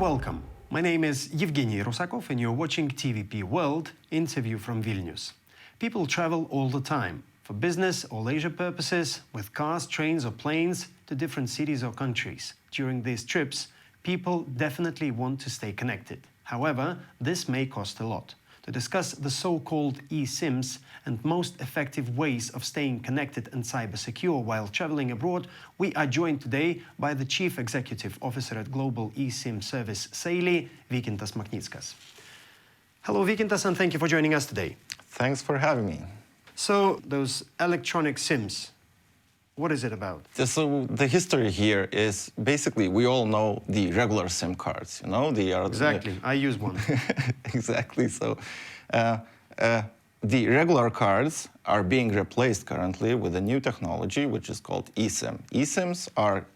Welcome. My name is Evgeny Rusakov and you're watching TVP World, interview from Vilnius. People travel all the time, for business or leisure purposes, with cars, trains or planes, to different cities or countries. During these trips, people definitely want to stay connected. However, this may cost a lot. To discuss the so-called eSIMs and most effective ways of staying connected and cybersecure while traveling abroad, we are joined today by the Chief Executive Officer at global eSIM service Saily, Vykintas Maknickas. Hello, Vykintas, and thank you for joining us today. Thanks for having me. So, those electronic SIMs, what is it about? So the history here is basically we all know the regular SIM cards. You know, they are exactly. I use one. Exactly. So the regular cards are being replaced currently with a new technology which is called eSIM. eSIMs are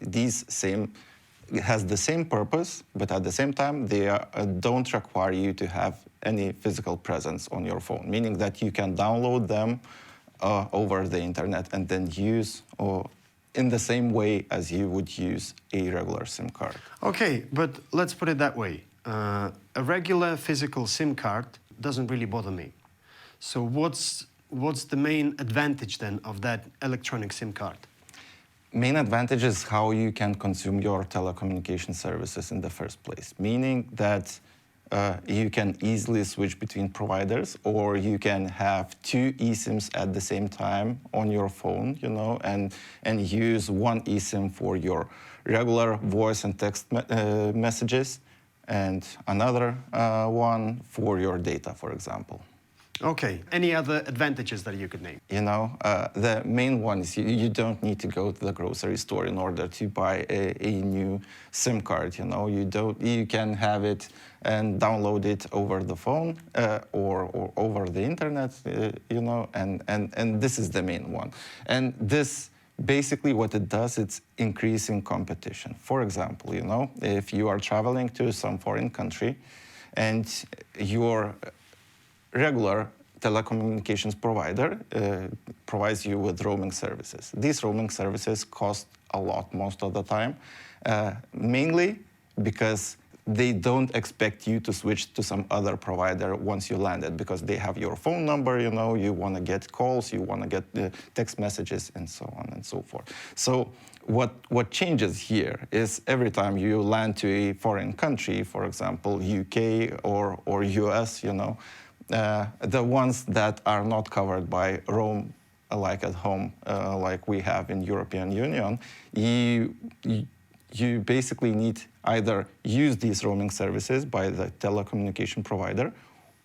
has the same purpose, but at the same time they don't require you to have any physical presence on your phone, meaning that you can download them over the internet and then use in the same way as you would use a regular SIM card. Okay, but let's put it that way. A regular physical SIM card doesn't really bother me. So what's the main advantage then of that electronic SIM card? Main advantage is how you can consume your telecommunication services in the first place, meaning that you can easily switch between providers, or you can have two eSIMs at the same time on your phone, you know, and use one eSIM for your regular voice and text messages, and another one for your data, for example. Okay. Any other advantages that you could name? You know, the main one is you don't need to go to the grocery store in order to buy a new SIM card. You know, you can have it and download it over the phone or over the internet. You know, and this is the main one. And this basically what it does, it's increasing competition. For example, you know, if you are traveling to some foreign country and your regular telecommunications provider provides you with roaming services. These roaming services cost a lot most of the time, mainly because they don't expect you to switch to some other provider once you landed, because they have your phone number, you know, you want to get calls, you want to get text messages, and so on and so forth. So what changes here is every time you land to a foreign country, for example, UK or US, you know, the ones that are not covered by roam like at home, like we have in European Union, you basically need either use these roaming services by the telecommunication provider,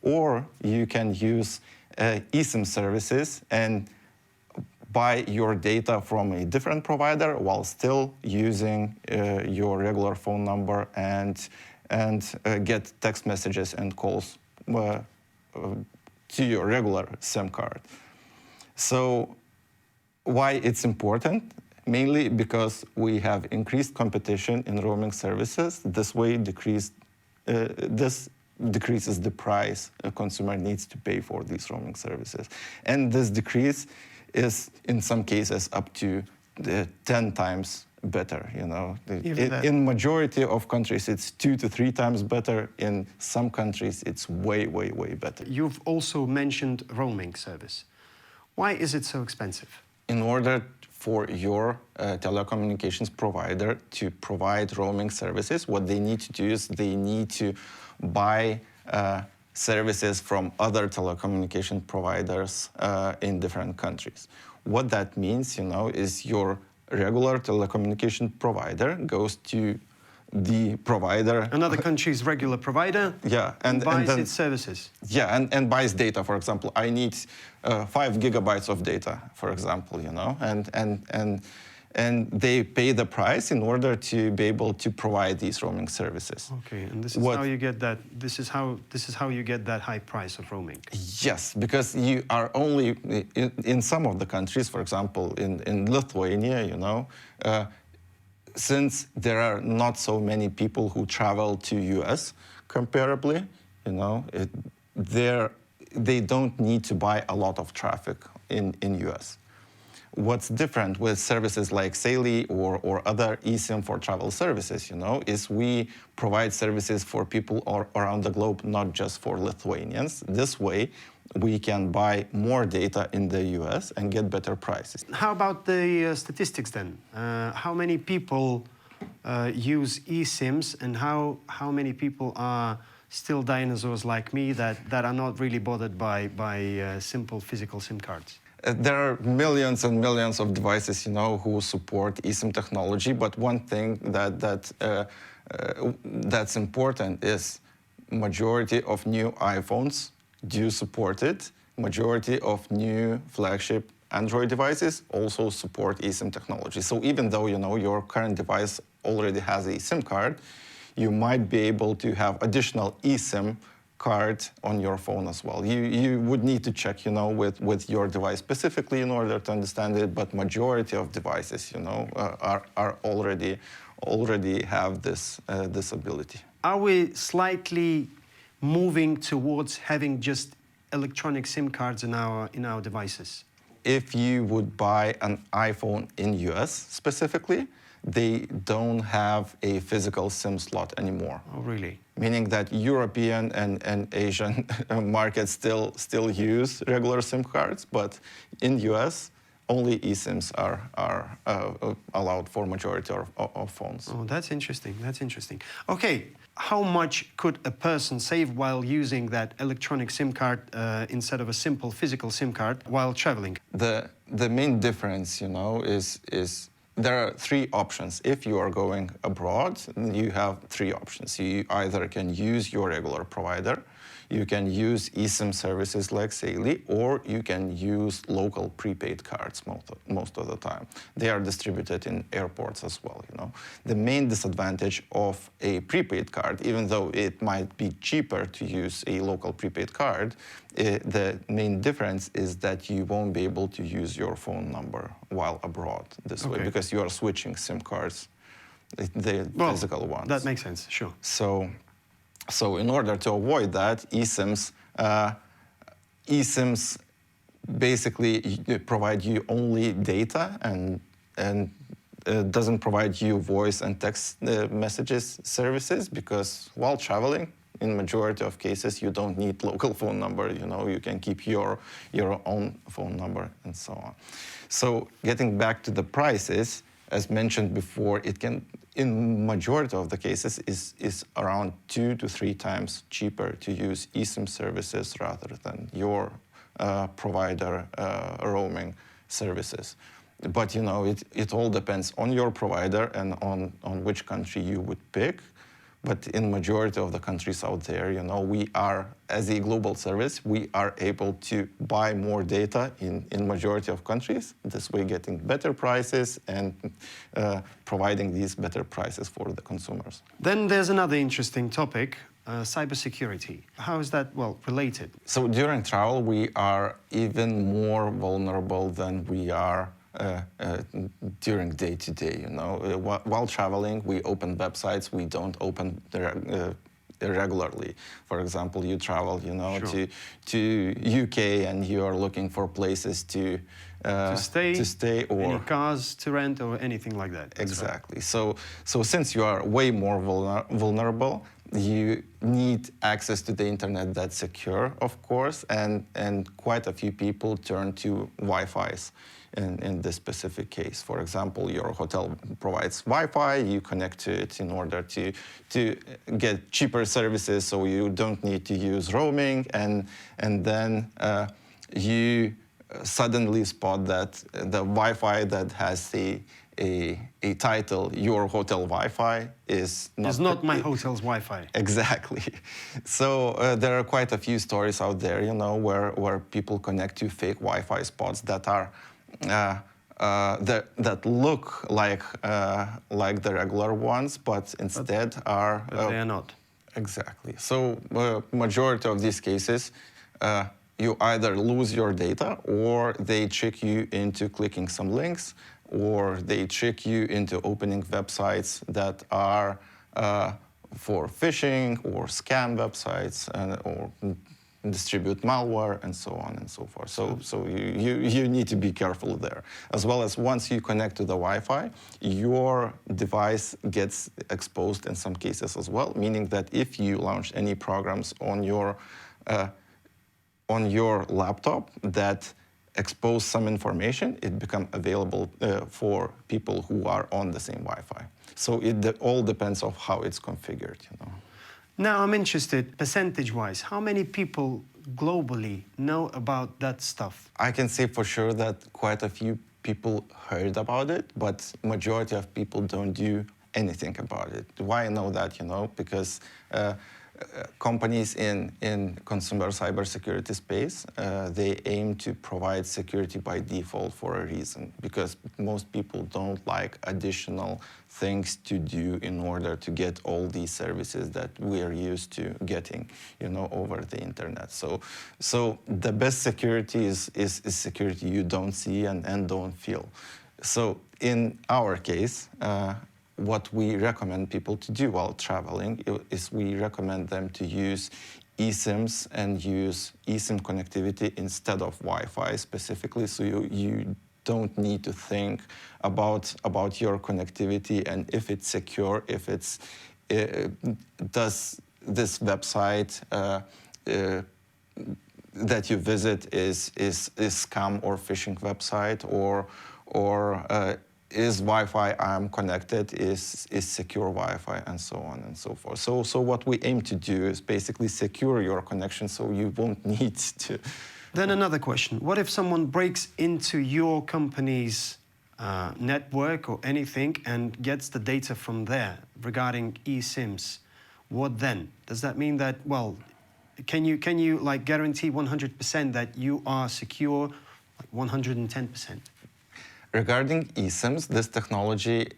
or you can use eSIM services and buy your data from a different provider while still using your regular phone number and get text messages and calls to your regular SIM card. So why it's important? Mainly because we have increased competition in roaming services. This way this decreases the price a consumer needs to pay for these roaming services. And this decrease is in some cases up to 10 times better, you know. In majority of countries, it's 2 to 3 times better. In some countries, it's way, way, way better. You've also mentioned roaming service. Why is it so expensive? In order for your telecommunications provider to provide roaming services, what they need to do is they need to buy services from other telecommunication providers in different countries. What that means, you know, is your regular telecommunication provider goes to the provider. Another country's regular provider. Yeah, and buys its services. Yeah, and buys data. For example, I need 5 gigabytes of data, for example, you know, and they pay the price in order to be able to provide these roaming services. Okay, and this is how you get that. This is how you get that high price of roaming. Yes, because you are only in some of the countries, for example, in Lithuania, you know, since there are not so many people who travel to US comparably, you know, they don't need to buy a lot of traffic in US. what's different with services like Saily or other eSIM for travel services, is we provide services for people around the globe, not just for Lithuanians. This way, we can buy more data in the US and get better prices. How about the statistics then? How many people use eSIMs, and how many people are still dinosaurs like me that are not really bothered by simple physical SIM cards? There are millions and millions of devices, who support eSIM technology. But one thing that's important is majority of new iPhones do support it. Majority of new flagship Android devices also support eSIM technology. So even though your current device already has a SIM card, you might be able to have additional eSIM card on your phone as well. You would need to check, with your device specifically in order to understand it. But majority of devices, are already have this ability. Are we slightly moving towards having just electronic SIM cards in our devices? If you would buy an iPhone in US specifically, they don't have a physical SIM slot anymore. Oh, really? Meaning that European and Asian markets still use regular SIM cards, but in US, only eSIMs are allowed for majority of phones. Oh, that's interesting. That's interesting. Okay, how much could a person save while using that electronic SIM card instead of a simple physical SIM card while traveling? The main difference, is there are three options. If you are going abroad, you have three options. You either can use your regular provider, you can use eSIM services like Saily, or you can use local prepaid cards most of the time. They are distributed in airports as well. The main disadvantage of a prepaid card, even though it might be cheaper to use a local prepaid card, the main difference is that you won't be able to use your phone number while abroad this way, because you are switching SIM cards, the physical ones. That makes sense, sure. So in order to avoid that, eSIMs basically provide you only data and doesn't provide you voice and text messages services, because while traveling, in majority of cases, you don't need local phone number. You can keep your own phone number and so on. So getting back to the prices, as mentioned before, it can, in majority of the cases, is around 2 to 3 times cheaper to use eSIM services rather than your provider roaming services. But it all depends on your provider and on which country you would pick. But in majority of the countries out there, we are, as a global service, we are able to buy more data in majority of countries, this way getting better prices and providing these better prices for the consumers. Then there's another interesting topic, cybersecurity. How is that, related? So during travel, we are even more vulnerable than we are during day-to-day, While traveling, we open websites we don't open regularly. For example, you travel, Sure. to UK and you are looking for places to stay or any cars to rent or anything like that. That's exactly. Right. So since you are way more vulnerable, you need access to the internet that's secure, of course, and quite a few people turn to Wi-Fi's in this specific case. For example, your hotel provides Wi-Fi, you connect to it in order to get cheaper services, so you don't need to use roaming, and then you suddenly spot that the Wi-Fi that has a title, your hotel Wi-Fi, is not my hotel's Wi-Fi. Exactly. So there are quite a few stories out there, where people connect to fake Wi-Fi spots that are that look like the regular ones, but instead are. But they are not. Exactly. So majority of these cases, you either lose your data, or they trick you into clicking some links, or they trick you into opening websites that are for phishing or scam websites, or distribute malware and so on and so forth. So you need to be careful there. As well as once you connect to the Wi-Fi, your device gets exposed in some cases as well, meaning that if you launch any programs on your laptop that expose some information, it becomes available for people who are on the same Wi-Fi. So it all depends on how it's configured, you know. Now I'm interested, percentage-wise, how many people globally know about that stuff? I can say for sure that quite a few people heard about it, but majority of people don't do anything about it. Why I know that, you know? Because companies in consumer cybersecurity space, they aim to provide security by default for a reason, because most people don't like additional things to do in order to get all these services that we are used to getting, you know, over the internet. So the best security is security you don't see and don't feel. So in our case, what we recommend people to do while traveling is we recommend them to use eSIMs and use eSIM connectivity instead of Wi-Fi specifically, so you don't need to think about your connectivity and if it's secure, if it's does this website that you visit is scam or phishing website, or is Wi-Fi I'm connected, is secure Wi-Fi, and so on and so forth. So what we aim to do is basically secure your connection so you won't need to. Then another question. What if someone breaks into your company's network or anything and gets the data from there regarding eSIMs? What then? Does that mean that, well, can you like guarantee 100% that you are secure, like 110%? Regarding eSIMs, this technology,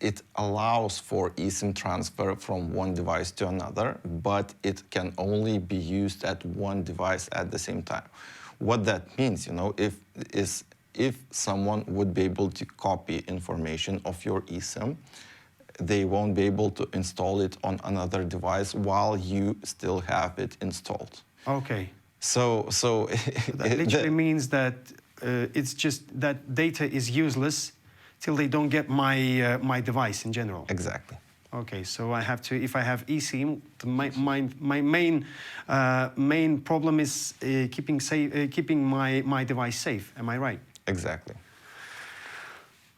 it allows for eSIM transfer from one device to another, but it can only be used at one device at the same time. What that means, you know, if someone would be able to copy information of your eSIM, they won't be able to install it on another device while you still have it installed. Okay. So that literally means that it's just that data is useless till they don't get my device in general. Exactly. Okay, so I have to, if I have eSIM, my main problem is keeping my device safe. Am I right? Exactly.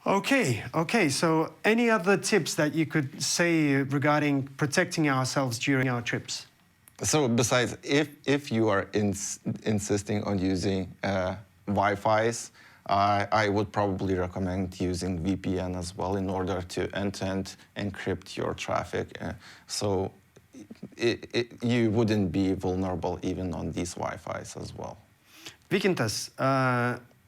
Okay. So any other tips that you could say regarding protecting ourselves during our trips? So besides, if you are insisting on using Wi-Fi's, I would probably recommend using VPN as well in order to end-to-end encrypt your traffic, so you wouldn't be vulnerable even on these Wi-Fi's as well. Vykintas,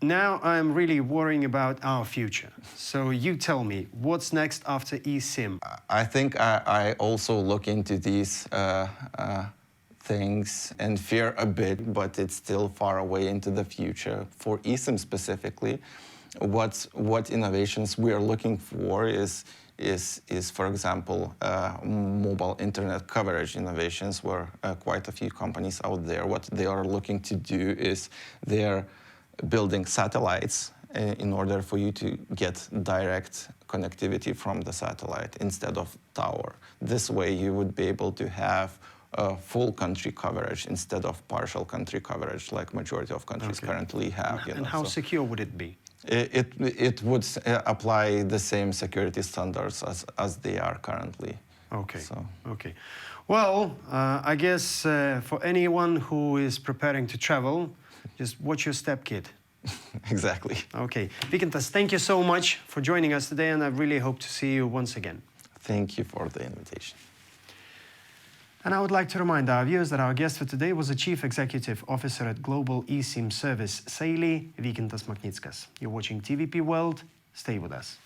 now I'm really worrying about our future. So you tell me, what's next after eSIM? I think I also look into these things and fear a bit, but it's still far away into the future. For eSIM specifically, what innovations we are looking for is for example, mobile internet coverage innovations, where quite a few companies out there, what they are looking to do is they're building satellites in order for you to get direct connectivity from the satellite instead of tower. This way you would be able to have full country coverage instead of partial country coverage like majority of countries currently have. And how secure would it be? It would apply the same security standards as they are currently. Okay. So. Okay. Well, I guess for anyone who is preparing to travel, just watch your step, kid. Exactly. Okay. Vykintas, thank you so much for joining us today, and I really hope to see you once again. Thank you for the invitation. And I would like to remind our viewers that our guest for today was a Chief Executive Officer at Global eSIM Service, Saily, Vykintas Maknickas. You're watching TVP World. Stay with us.